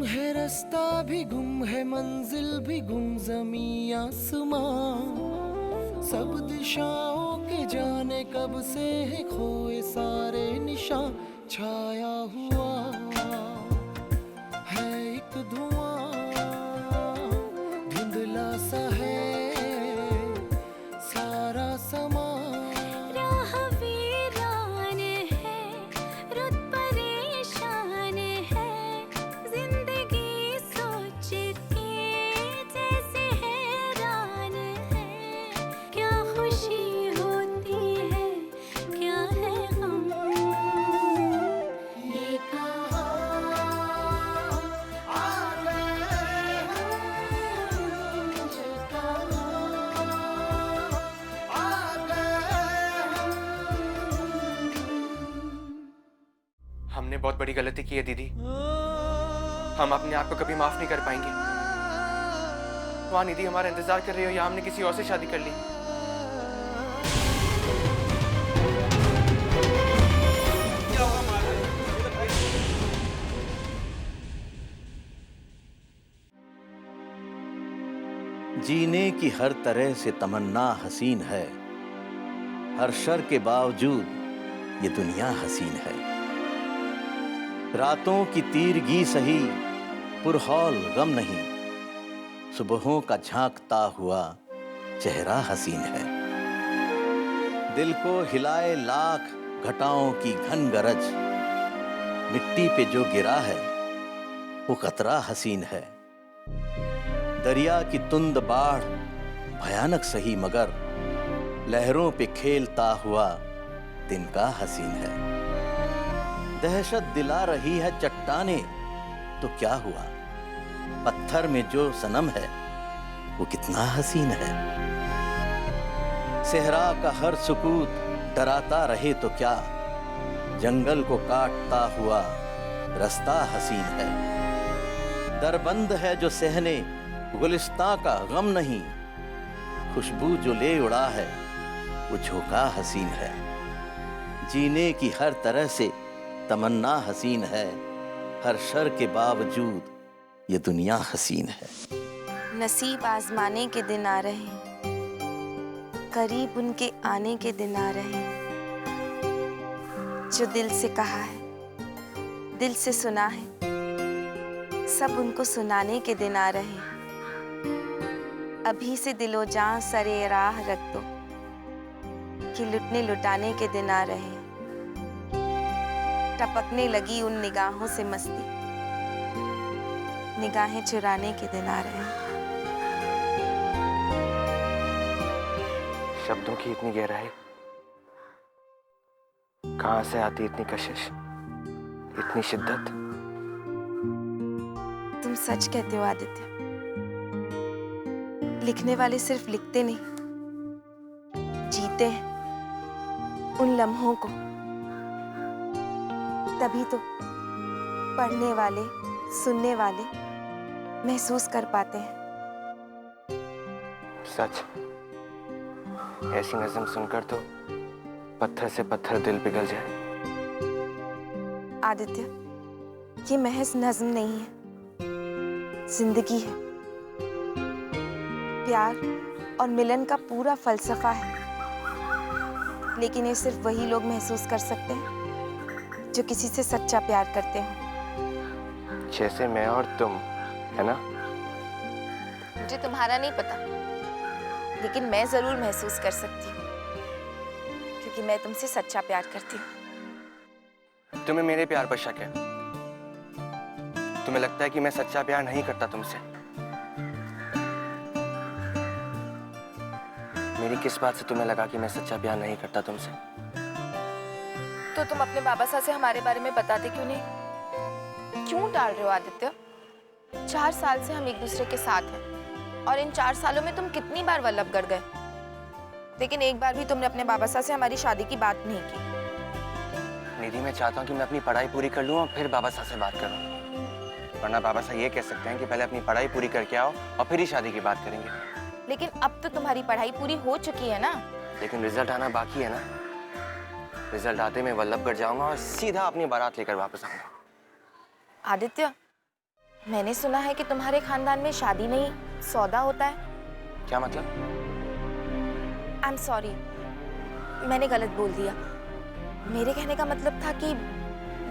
है रास्ता भी गुम है, मंजिल भी गुम, ज़मीं आसमां सब दिशाओं के जाने कब से है खोए सारे निशां। छाया हुआ है एक धुआं, धुंधला सा है सारा समा। राह वीरान है, रुत परेशान है, जिंदगी सोच के जैसे हैरान है। क्या खुशी होती है, क्या है गम, ये कहाँ आ गए हम, ये कहाँ आ गए हम। हमने बहुत बड़ी गलती की है दीदी। हम अपने आप को कभी माफ नहीं कर पाएंगे। वहां निधि हमारा इंतजार कर रही हो या हमने किसी और से शादी कर ली। जीने की हर तरह से तमन्ना हसीन है, हर शर के बावजूद ये दुनिया हसीन है। रातों की तीरगी सही, पुरहौल गम नहीं, सुबहों का झांकता हुआ चेहरा हसीन है। दिल को हिलाए लाख घटाओं की घन गरज, मिट्टी पे जो गिरा है वो कतरा हसीन है। दरिया की तुंद बाढ़ भयानक सही, मगर लहरों पे खेलता हुआ दिन का हसीन है। दहशत दिला रही है चट्टाने तो क्या हुआ, पत्थर में जो सनम है वो कितना हसीन है। सहरा का हर सुकूत डराता रहे तो क्या, जंगल को काटता हुआ रास्ता हसीन है। दरबंद है जो सहने गुलिस्तां का गम नहीं, खुशबू जो ले उड़ा है वो झोंका हसीन है। जीने की हर तरह से तमन्ना हसीन है, हर शर के बावजूद ये दुनिया हसीन है। नसीब आजमाने के दिन आ रहे, करीब उनके आने के दिन आ रहे। जो दिल से कहा है, दिल से सुना है, सब उनको सुनाने के दिन आ रहे। अभी से दिलो जान सरे राह रख दो कि लुटने लुटाने के दिन आ रहे। टपकने लगी उन निगाहों से मस्ती, निगाहें चुराने के दिन आ रहे हैं। शब्दों की इतनी गहराई, कहां से आती इतनी कशिश, इतनी शिद्दत। तुम सच कहते हो आदित्य। लिखने वाले सिर्फ लिखते नहीं, जीते हैं उन लम्हों को। तभी तो पढ़ने वाले, सुनने वाले महसूस कर पाते हैं। सच, ऐसी नज़म सुनकर तो पत्थर से पत्थर दिल पिघल जाए। आदित्य, ये महज नज्म नहीं है, जिंदगी है। प्यार और मिलन का पूरा फलसफा है, लेकिन ये सिर्फ वही लोग महसूस कर सकते हैं जो किसी से सच्चा प्यार करते हैं। जैसे मैं और तुम, है ना? मुझे तुम्हारा नहीं पता, लेकिन मैं जरूर महसूस कर सकती हूँ, क्योंकि मैं तुमसे सच्चा प्यार करती हूँ। तुम्हें मेरे प्यार पर शक है? तुम्हें लगता है कि मैं सच्चा प्यार नहीं करता तुमसे? मेरी किस बात से तुम्हें लगा कि मैं सच्चा प्यार नहीं करता तुमसे? तो तुम अपने बाबा साहब से हमारे बारे में बताते क्यों नहीं? क्यों टाल रहे हो आदित्य? 4 साल से हम एक दूसरे के साथ हैं, और इन 4 सालों में तुम कितनी बार वल्लभगढ़ गए, लेकिन एक बार भी तुमने अपने बाबा साहब से हमारी शादी की बात नहीं की। निधि, मैं चाहता हूँ कि मैं अपनी पढ़ाई पूरी कर लूँ और फिर बाबा साहब से बात करूँ, वरना बाबा साहब ये कह सकते हैं कि पहले अपनी पढ़ाई पूरी करके आओ और फिर ही शादी की बात करेंगे। लेकिन अब तो तुम्हारी पढ़ाई पूरी हो चुकी है ना? लेकिन रिजल्ट आना बाकी है ना। रिजल्ट आते मैं वल्लभगढ़ जाऊंगा और सीधा अपनी बारात लेकर वापस आऊंगा। आदित्य, मैंने सुना है कि तुम्हारे खानदान में शादी नहीं सौदा होता है। क्या मतलब? आई एम सॉरी, मैंने गलत बोल दिया। मेरे कहने का मतलब था कि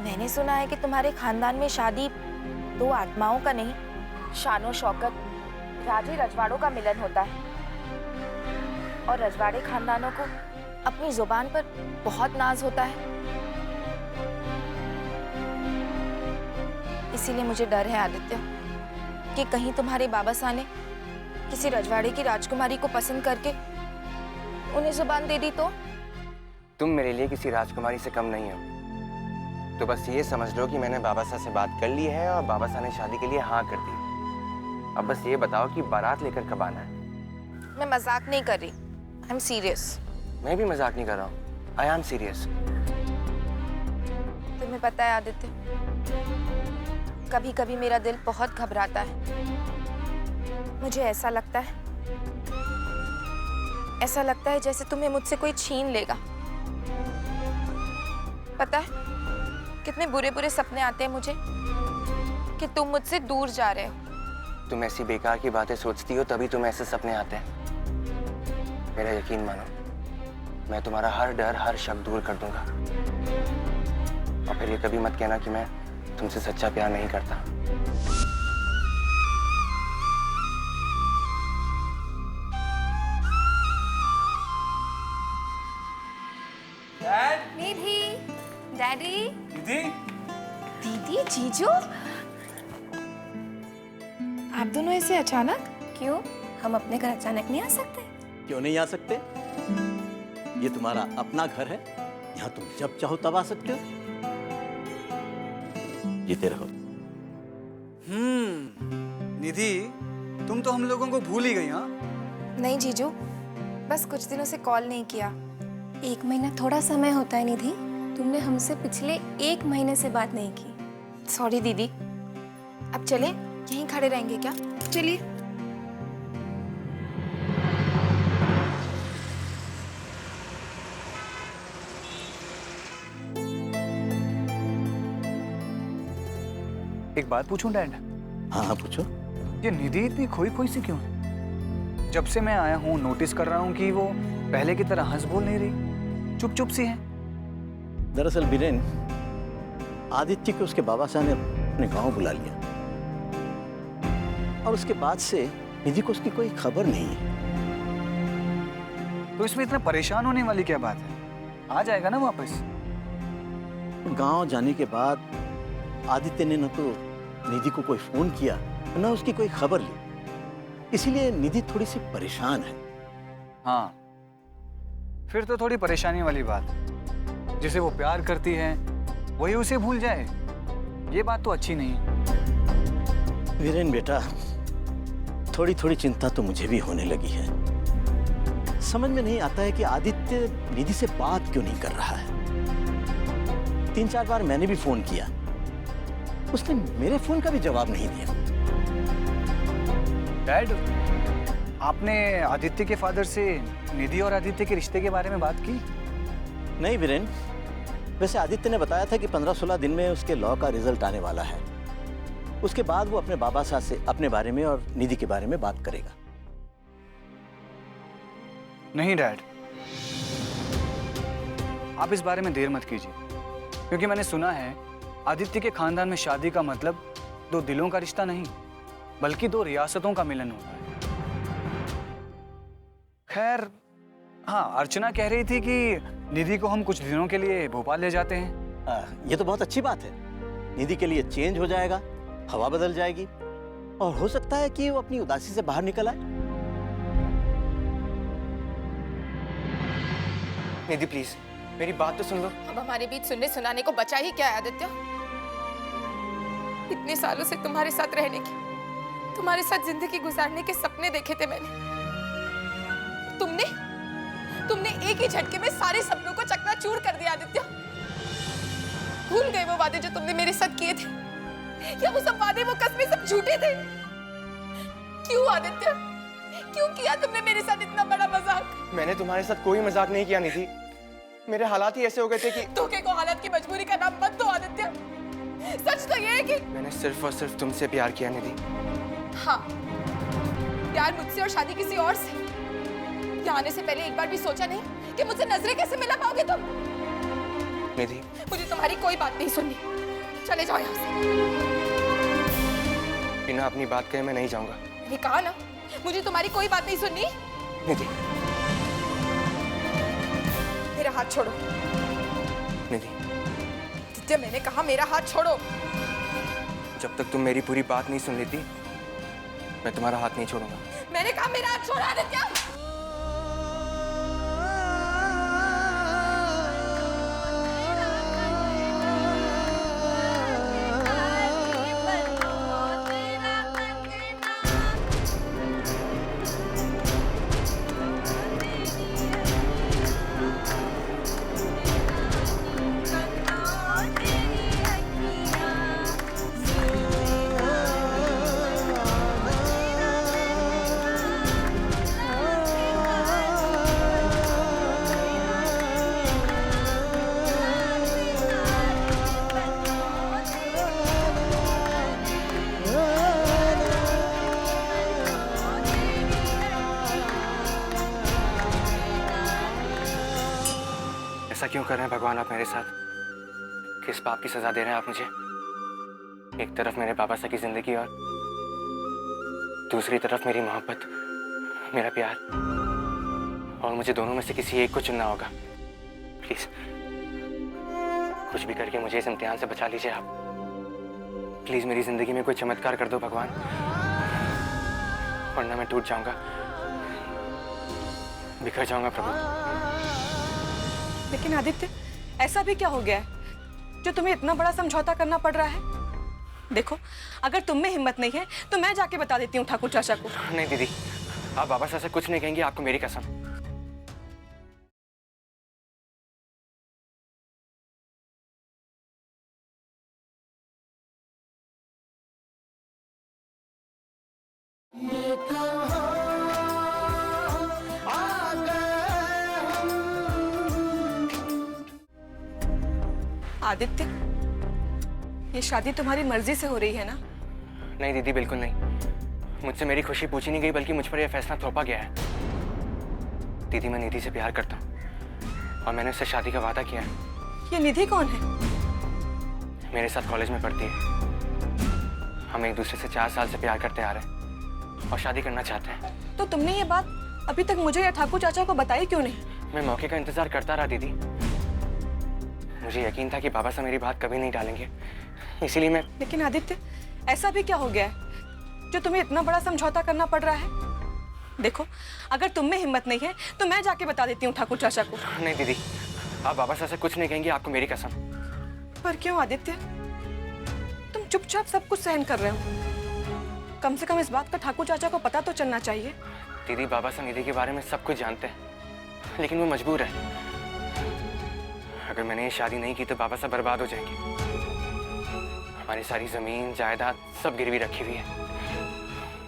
मैंने सुना है कि तुम्हारे खानदान में शादी दो आत्माओं का नहीं, शानो शौकत राजे रजवाड़ों का मिलन होता है। और रजवाड़े खानदानों को अपनी जुबान पर बहुत नाज होता है। इसीलिए मुझे डर है आदित्य कि कहीं तुम्हारे बाबा साहब ने किसी रजवाड़े की राजकुमारी को पसंद करके उन्हें जुबान दे दी तो। तुम मेरे लिए किसी राजकुमारी से कम नहीं हो। तो बस ये समझ लो कि मैंने बाबा साहब से बात कर ली है और बाबा साहब ने शादी के लिए हाँ कर दी। अब बस ये बताओ कि बारात लेकर कब आना है? मैं मजाक नहीं कर रही, आई एम सीरियस। मैं भी मजाक नहीं कर रहा हूँ, आई एम सीरियस। तुम्हें पता है आदित्य, कभी कभी मेरा दिल बहुत घबराता है। मुझे ऐसा लगता है जैसे तुम्हें मुझसे कोई छीन लेगा। पता है कितने बुरे बुरे सपने आते हैं मुझे कि तुम मुझसे दूर जा रहे हो। तुम ऐसी बेकार की बातें सोचती हो तभी तुम्हें ऐसे सपने आते हैं। मेरा यकीन मानो, मैं तुम्हारा हर डर हर शक दूर कर दूंगा। और फिर ये कभी मत कहना कि मैं तुमसे सच्चा प्यार नहीं करता। निधि, डैडी, दीदी, दीदी, जीजू, आप दोनों ऐसे अचानक क्यों? हम अपने घर अचानक नहीं आ सकते? क्यों नहीं आ सकते? ये तुम्हारा अपना घर है, यहाँ तुम जब चाहो तब आ सकते हो। जीते रहो। निधि, तुम तो हम लोगों को भूल ही गई। हाँ, नहीं जीजू, बस कुछ दिनों से कॉल नहीं किया। 1 महीना थोड़ा समय होता है निधि। तुमने हमसे पिछले 1 महीने से बात नहीं की। सॉरी दीदी। अब चले, यहीं खड़े रहेंगे क्या? चलिए। एक बात पूछूं डैड? हाँ हाँ पूछो। ये निधि इतनी खोई खोई सी क्यों है? जब से मैं आया हूँ नोटिस कर रहा हूँ कि वो पहले की तरह हंस बोल नहीं रही, चुप चुप सी है। दरअसल बीरेन, आदित्य को उसके बाबा साहब ने अपने गांव बुला लिया और उसके बाद से निधि को उसकी कोई खबर नहीं है। तो इसमें इतना परेशान होने वाली क्या बात है? आ जाएगा ना वापस। गांव जाने के बाद आदित्य ने न तो निधि को कोई फोन किया न उसकी कोई खबर ली, इसीलिए निधि थोड़ी सी परेशान है। हाँ, फिर तो थोड़ी परेशानी वाली बात है। जिसे वो प्यार करती है वही उसे भूल जाए, ये बात तो अच्छी नहीं। वीरेन बेटा, थोड़ी थोड़ी चिंता तो मुझे भी होने लगी है। समझ में नहीं आता है कि आदित्य निधि से बात क्यों नहीं कर रहा है। 3-4 बार मैंने भी फोन किया, उसने मेरे फोन का भी जवाब नहीं दिया। डैड, आपने आदित्य के फादर से निधि और आदित्य के रिश्ते के बारे में बात की? नहीं वीरेन, वैसे आदित्य ने बताया था कि 15-16 दिन में उसके लॉ का रिजल्ट आने वाला है। उसके बाद वो अपने बाबा साहब से अपने बारे में और निधि के बारे में बात करेगा। नहीं डैड, आप इस बारे में देर मत कीजिए, क्योंकि मैंने सुना है आदित्य के खानदान में शादी का मतलब 2 दिलों का रिश्ता नहीं, बल्कि 2 रियासतों का मिलन होता है। खैर, हाँ, अर्चना कह रही थी कि निधि को हम कुछ दिनों के लिए भोपाल ले जाते हैं। ये तो बहुत अच्छी बात है। निधि के लिए चेंज हो जाएगा, हवा बदल जाएगी और हो सकता है कि वो अपनी उदासी से बाहर निकल आए। निधि प्लीज मेरी बात तो सुन लो। अब हमारे बीच सुनने सुनाने को बचा ही क्या है आदित्य? इतने सालों से तुम्हारे साथ रहने की, तुम्हारे साथ जिंदगी गुजारने के सपने देखे थे मैंने। तुमने एक ही झटके में सारे सपनों को चकनाचूर कर दिया आदित्य। भूल गए वो वादे जो तुमने मेरे साथ किए थे? क्या वो सब वादे, वो कस्में सब झूठे थे? क्यों आदित्य, क्यों किया तुमने मेरे साथ इतना बड़ा मजाक? मैंने तुम्हारे साथ कोई मजाक नहीं किया निधि। मेरे हालात ही ऐसे हो गए थे कि धोखे को हालत की मजबूरी का नाम मत दो आदित्य। सच तो ये है कि मैंने सिर्फ और सिर्फ तुमसे प्यार किया निधि। हाँ, प्यार मुझसे और शादी किसी और से। यहाँ आने से पहले एक बार भी सोचा नहीं कि मुझसे नजरें कैसे मिला पाओगे तुम? निधि, मुझे तुम्हारी कोई बात नहीं सुननी। चले जाओ यहाँ से। बिना अपनी बात कहे मैं नहीं जाऊंगा। मैंने कहा ना, मुझे तुम्हारी कोई बात नहीं सुननी। निधि, मेरा हाथ छोड़ो। निधि, आदित्य, मैंने कहा मेरा हाथ छोड़ो। जब तक तुम मेरी पूरी बात नहीं सुन लेती, मैं तुम्हारा हाथ नहीं छोड़ूंगा। मैंने कहा मेरा हाथ छोड़ो आदित्य। ऐसा क्यों कर रहे हैं भगवान आप मेरे साथ? किस पाप की सजा दे रहे हैं आप मुझे? एक तरफ मेरे बाबा सा की जिंदगी और दूसरी तरफ मेरी मोहब्बत, मेरा प्यार, और मुझे दोनों में से किसी एक को चुनना होगा। प्लीज कुछ भी करके मुझे इस इम्तिहान से बचा लीजिए आप। प्लीज मेरी जिंदगी में कोई चमत्कार कर दो भगवान, वरना मैं टूट जाऊंगा, बिखर जाऊंगा प्रभु। लेकिन आदित्य, ऐसा भी क्या हो गया है जो तुम्हें इतना बड़ा समझौता करना पड़ रहा है? देखो, अगर तुम में हिम्मत नहीं है तो मैं जाके बता देती हूँ ठाकुर चाचा को। नहीं दीदी, आप बाबा साहब से कुछ नहीं कहेंगे, आपको मेरी कसम। ये कहाँ आ गए हम। आदित्य, ये शादी तुम्हारी मर्जी से हो रही है ना? नहीं दीदी, बिल्कुल नहीं। मुझसे मेरी खुशी पूछी नहीं गई, बल्कि मुझ पर यह फैसला थोपा गया है। दीदी, मैं निधि से प्यार करता हूँ और मैंने उससे शादी का वादा किया है। ये निधि कौन है? मेरे साथ कॉलेज में पढ़ती है। हम एक दूसरे से 4 साल से प्यार करते आ रहे हैं और शादी करना चाहते हैं। तो तुमने ये बात अभी तक मुझे या ठाकुर चाचा को बताई क्यों नहीं? मैं मौके का इंतजार करता रहा दीदी। मुझे यकीन था कि बाबा साहब मेरी बात कभी नहीं टालेंगे, इसीलिए मैं। लेकिन आदित्य, ऐसा भी क्या हो गया है जो तुम्हें इतना बड़ा समझौता करना पड़ रहा है? देखो, अगर तुम में हिम्मत नहीं है तो मैं जाके बता देती हूँ ठाकुर चाचा को। नहीं दीदी, आप बाबा साहब से कुछ नहीं कहेंगे, आपको मेरी कसम। पर क्यों आदित्य, तुम चुपचाप सब कुछ सहन कर रहे हो। कम से कम इस बात का ठाकुर चाचा को पता तो चलना चाहिए। दीदी, बाबा साहब निधि के बारे में सब कुछ जानते हैं, लेकिन वो मजबूर है। अगर मैंने ये शादी नहीं की तो बाबा साहब बर्बाद हो जाएंगे। हमारी सारी जमीन जायदाद सब गिरवी रखी हुई है।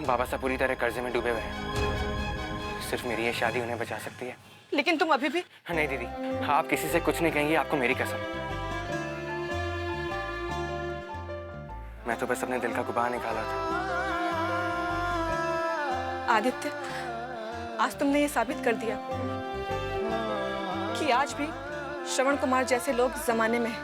बाबा साहब पूरी तरह कर्जे में डूबे हुए हैं। सिर्फ मेरी ये शादी उन्हें बचा सकती है। लेकिन तुम अभी भी। नहीं दीदी, आप किसी से कुछ नहीं कहेंगे, आपको मेरी कसम। मैं तो बस अपने दिल का गुबार निकाला था। आदित्य, आज तुमने ये साबित कर दिया कि आज भी श्रवण कुमार जैसे लोग जमाने में हैं।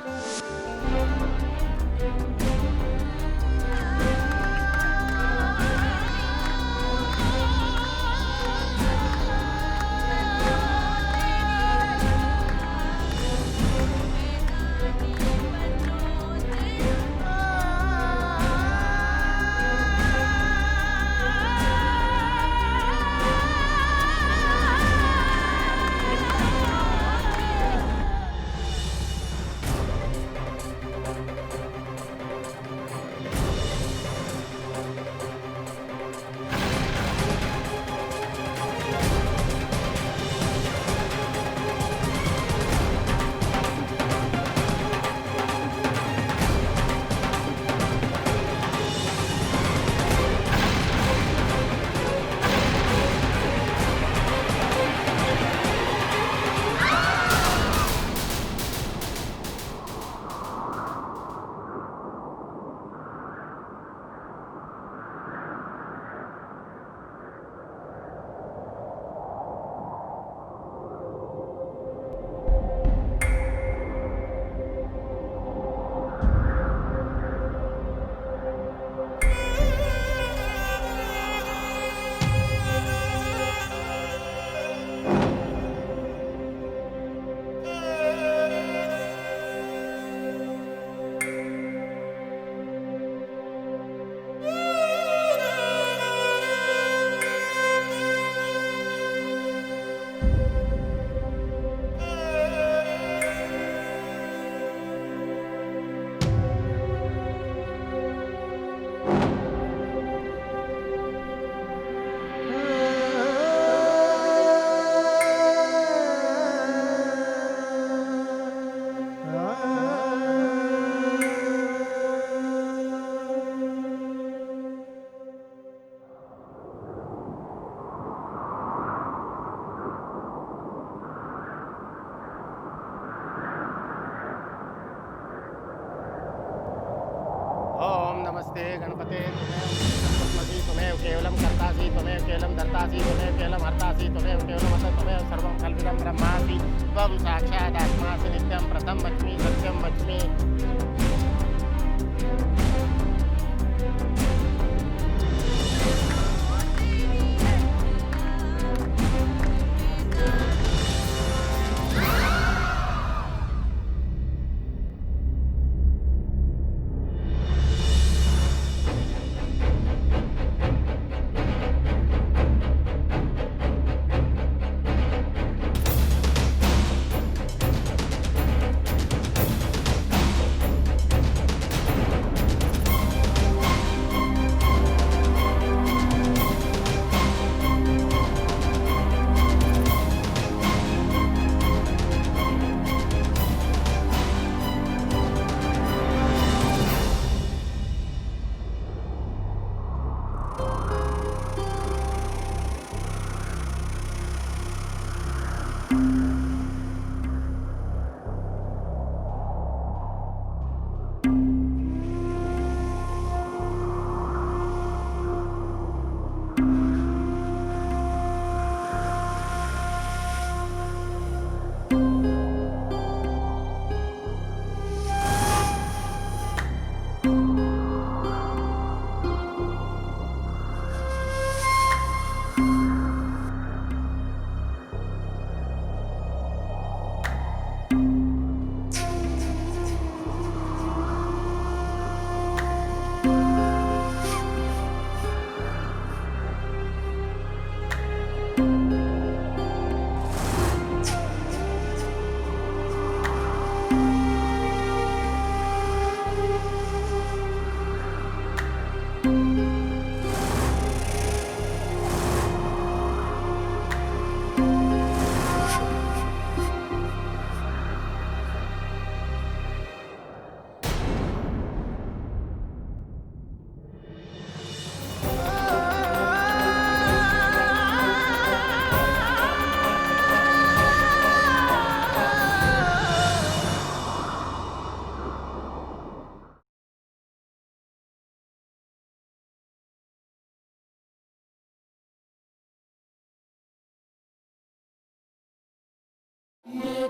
नमस्ते गणपते तुम्हें त्वमेव केवलं कर्तासि त्वमेव केवलं धर्तासि त्वमेव केवलं हर्तासि त्वमेव केवलं अथ त्वमेव सर्वं कल्पितं ब्रह्मासि त्वं साक्षादात्मासि नित्यं प्रथम वच्मि सत्यं वच्मि। ये